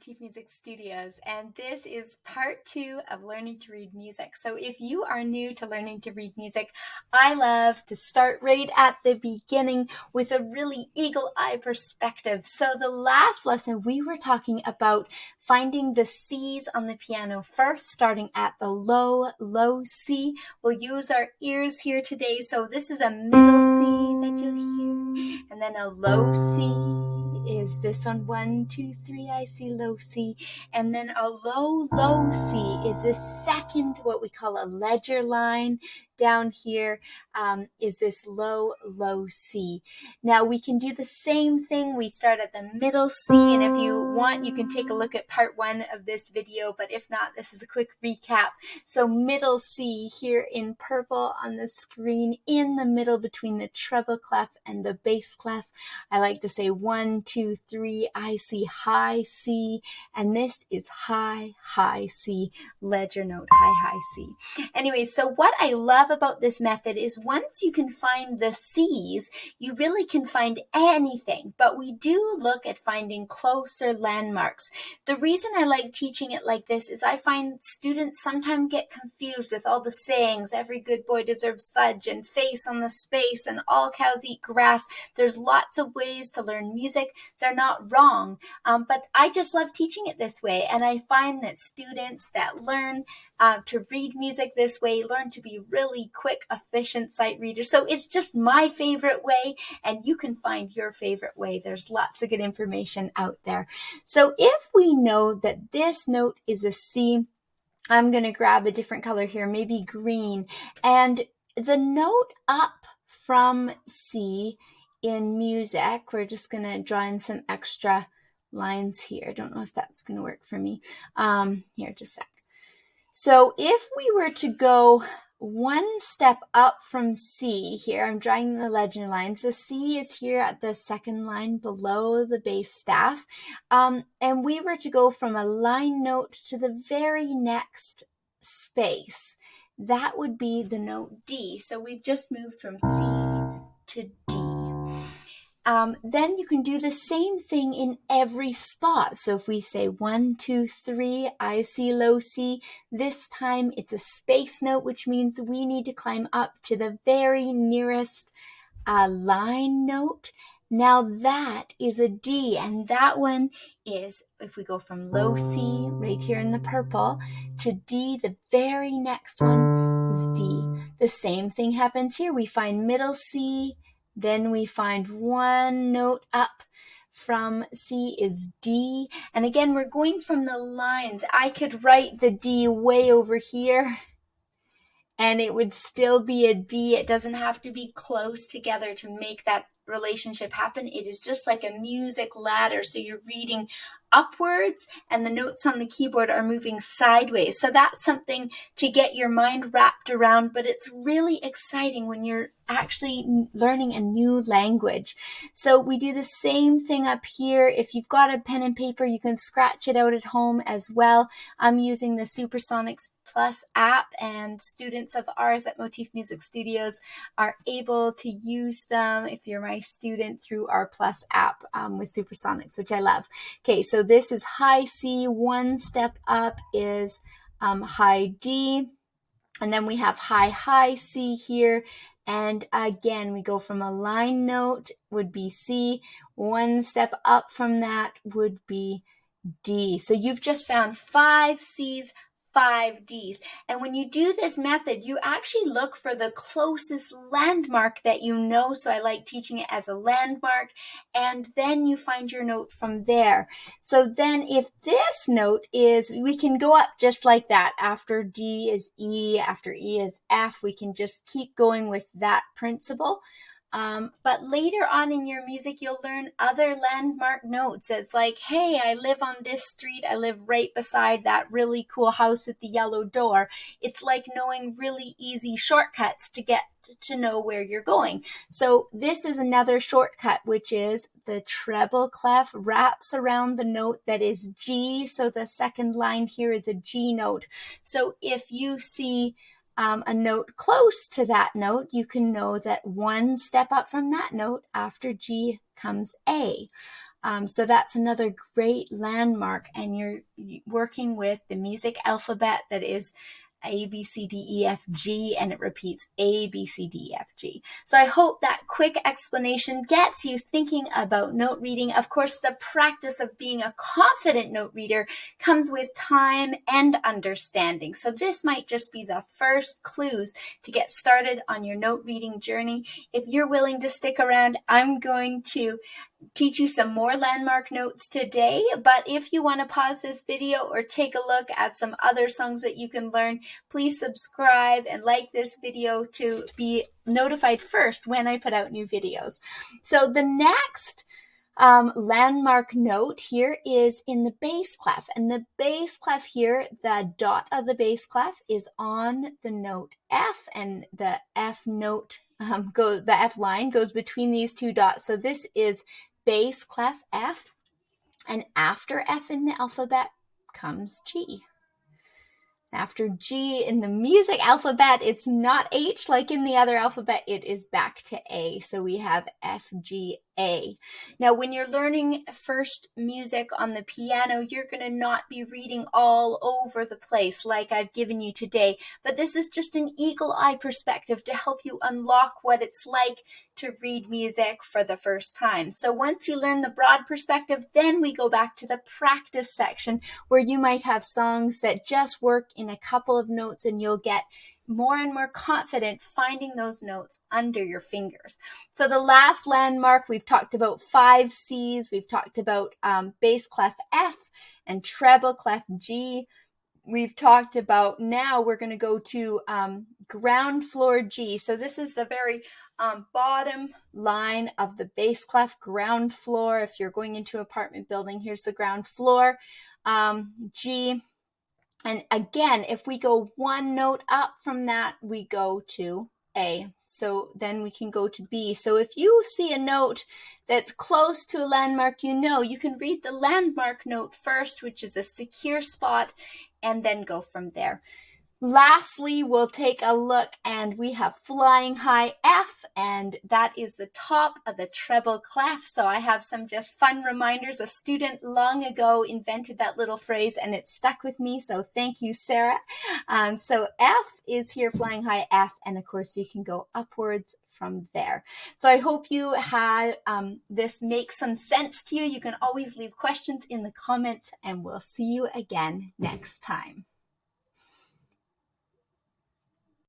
Motif Music Studios, and this is part 2 of learning to read music. So if you are new to learning to read music, I love to start right at the beginning with a really eagle-eye perspective. So the last lesson we were talking about finding the C's on the piano first, starting at the low C. We'll use our ears here today. So this is a middle C that you'll hear, and then a low C is this one, 1, 2, 3, I see low C, and then a low C is this second, what we call a ledger line. Down here is this low C. Now we can do the same thing. We start at the middle C, and if you want, you can take a look at part 1 of this video, but if not, this is a quick recap. So middle C here in purple on the screen, in the middle between the treble clef and the bass clef. I like to say 1, 2, 3, I see high C, and this is high C, ledger note, high C. Anyway, so what I love about this method is once you can find the C's, you really can find anything, but we do look at finding closer landmarks. The reason I like teaching it like this is I find students sometimes get confused with all the sayings, every good boy deserves fudge, and face on the space, and all cows eat grass. There's lots of ways to learn music. They're not wrong, but I just love teaching it this way, and I find that students that learn to read music this way learn to be really quick, efficient sight readers. So it's just my favorite way, and you can find your favorite way. There's lots of good information out there. So if we know that this note is a C, I'm going to grab a different color here, maybe green, and the note up from C in music, we're just going to draw in some extra lines here. I don't know if that's going to work for me. Here, just a sec. So if we were to go one step up from C here, I'm drawing the legend lines. The C is here at the second line below the bass staff. And we were to go from a line note to the very next space, that would be the note D. So we've just moved from C to D. Then you can do the same thing in every spot. So if we say 1, 2, 3, I see low C, this time it's a space note, which means we need to climb up to the very nearest line note. Now that is a D, and that one is, if we go from low C, right here in the purple, to D, the very next one is D. The same thing happens here. We find middle C, then we find one note up from C is D. And again, we're going from the lines. I could write the D way over here, and it would still be a D. It doesn't have to be close together to make that relationship happen. It is just like a music ladder. So you're reading upwards and the notes on the keyboard are moving sideways. So that's something to get your mind wrapped around, but it's really exciting when you're actually learning a new language. So we do the same thing up here. If you've got a pen and paper, you can scratch it out at home as well. I'm using the Supersonics Plus app, and students of ours at Motif Music Studios are able to use them if you're my student through our Plus app with Supersonics, which I love. Okay, so this is high C. One step up is high D, and then we have high C here. And again, we go from a line note would be C. One step up from that would be D. So you've just found 5 C's, 5 Ds. And when you do this method, you actually look for the closest landmark that you know. So I like teaching it as a landmark, and then you find your note from there. So then if this note is, we can go up just like that. After D is E, after E is F. We can just keep going with that principle. But later on in your music, you'll learn other landmark notes. It's like, hey, I live on this street. I live right beside that really cool house with the yellow door. It's like knowing really easy shortcuts to get to know where you're going. So this is another shortcut, which is the treble clef wraps around the note that is G. So the second line here is a G note. So if you see a note close to that note, you can know that one step up from that note after G comes A. So that's another great landmark, and you're working with the music alphabet that is A, B, C, D, E, F, G, and it repeats A, B, C, D, E, F, G. So I hope that quick explanation gets you thinking about note reading. Of course, the practice of being a confident note reader comes with time and understanding. So this might just be the first clues to get started on your note reading journey. If you're willing to stick around, I'm going to teach you some more landmark notes today, but if you want to pause this video or take a look at some other songs that you can learn, please subscribe and like this video to be notified first when I put out new videos. So the next landmark note here is in the bass clef, and the bass clef here, the dot of the bass clef is on the note F, and the F note the F line goes between these two dots. So this is bass clef F, and after F in the alphabet comes G. After G in the music alphabet, it's not H like in the other alphabet, it is back to A. So we have F, G, A. Now, when you're learning first music on the piano, you're going to not be reading all over the place like I've given you today, but this is just an eagle eye perspective to help you unlock what it's like to read music for the first time. So once you learn the broad perspective, then we go back to the practice section where you might have songs that just work in a couple of notes, and you'll get more and more confident finding those notes under your fingers. So the last landmark, we've talked about 5 C's, we've talked about bass clef F and treble clef G. We've talked about, now we're going to go to ground floor G. So this is the very bottom line of the bass clef, ground floor. If you're going into an apartment building, here's the ground floor, G. And again, if we go one note up from that, we go to A. So then we can go to B. So if you see a note that's close to a landmark, you can read the landmark note first, which is a secure spot, and then go from there. Lastly, we'll take a look, and we have flying high F, and that is the top of the treble clef. So I have some just fun reminders. A student long ago invented that little phrase, and it stuck with me. So thank you, Sarah. So F is here, flying high F, and of course you can go upwards from there. So I hope you had this make some sense to you. You can always leave questions in the comments, and we'll see you again next time.